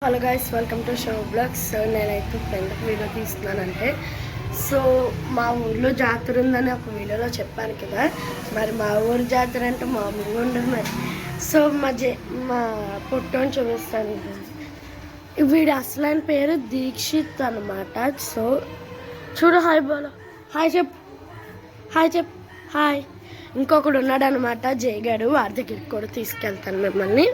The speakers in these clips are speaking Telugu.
Hello guys, welcome to show blogs. నేనైతే ఫ్రెండ్కి వీడియో తీస్తున్నానంటే మా ఊర్లో జాతర ఉందని ఒక వీడియోలో చెప్పాను కదా. మరి మా ఊరు జాతర అంటే మామూలుగా ఉండదు మరి. మా పుట్టని చూపిస్తాను. వీడి అసలైన పేరు దీక్షిత్ అనమాట. చూడు, హాయ్ బోలో, హాయ్ హాయ్. ఇంకొకడు ఉన్నాడు అనమాట, జయగాడు. వారి దగ్గరికి కూడా తీసుకెళ్తాను మిమ్మల్ని.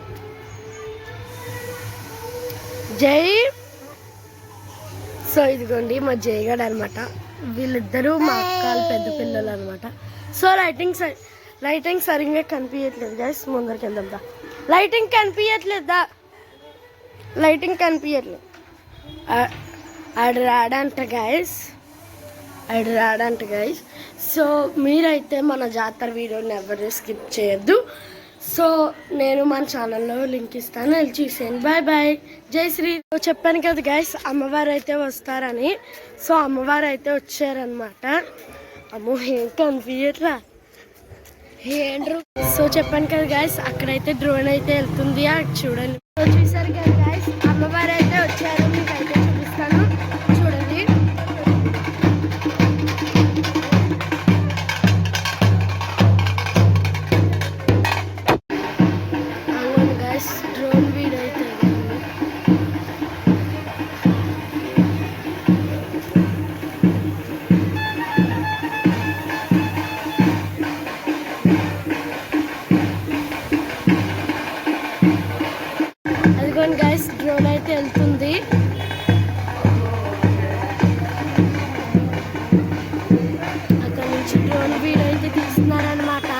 జై. ఇదిగోండి మా జయగాడు అనమాట. వీళ్ళిద్దరూ మా అక్కలు పెద్ద పిల్లలు అనమాట. లైటింగ్ సరిగ్గా కనిపించట్లేదు గైస్. ముందరికి వెళ్దాం. లైటింగ్ కనిపించట్లేదు. ఆడు రాడంట గైస్. మీరైతే మన జాతర వీడియోని ఎవరు స్కిప్ చేయొద్దు. నేను మన ఛానల్లో లింక్ ఇస్తాను, వెళ్ళి చూసేయండి. బాయ్. జై శ్రీ. చెప్పాను కదా గైస్, అమ్మవారు అయితే వస్తారని. అమ్మవారు అయితే వచ్చారనమాట. అమ్మో, ఏం కనిపించట్లా ఏంట్రు. చెప్పాను కదా గైస్, అక్కడైతే డ్రోన్ అయితే వెళ్తుంది. చూడండి. చూసారు కదా గైస్, అమ్మవారు అయితే వచ్చారు. మీకు అయితే చూపిస్తాను, చూడండి. డ్రోన్ వీడియో అయితే అదిగోండి గైస్, డ్రోన్ అయితే వెళ్తుంది. అక్కడ నుంచి డ్రోన్ వీడియో అయితే తీస్తున్నారనమాట.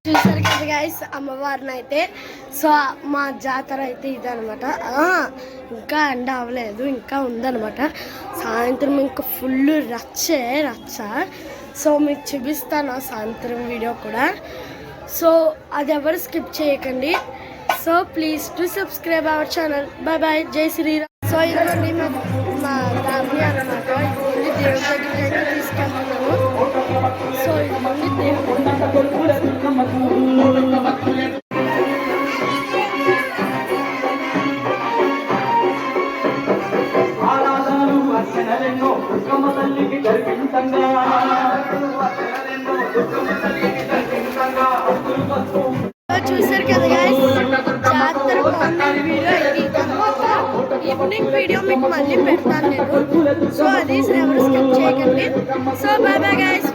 చూసారు కదా గైస్, అమ్మవారిని అయితే. మా జాతర అయితే ఇదనమాట. ఇంకా ఎండ అవ్వలేదు, ఇంకా ఉందనమాట. సాయంత్రం ఇంకా ఫుల్ రచ్చ. మీకు చూపిస్తాను సాయంత్రం వీడియో కూడా. అది ఎవరు స్కిప్ చేయకండి. Please to subscribe our channel. Bye. జై శ్రీరామ్. ఇదిగోండి మా దాన్ని అనమాట. ఇది దేవుడి దగ్గరికి అయితే తీసుకెళ్తున్నాము. ఇదిగోండి దేవుడు. చూసారు కదా గైస్, జాతర బాగుంది. వీడియో ఇది తర్వాత ఈవినింగ్ వీడియో మీకు మళ్ళీ పెడతాను నేను. అది ఎవరు స్కిప్ చేయకండి. Bye guys.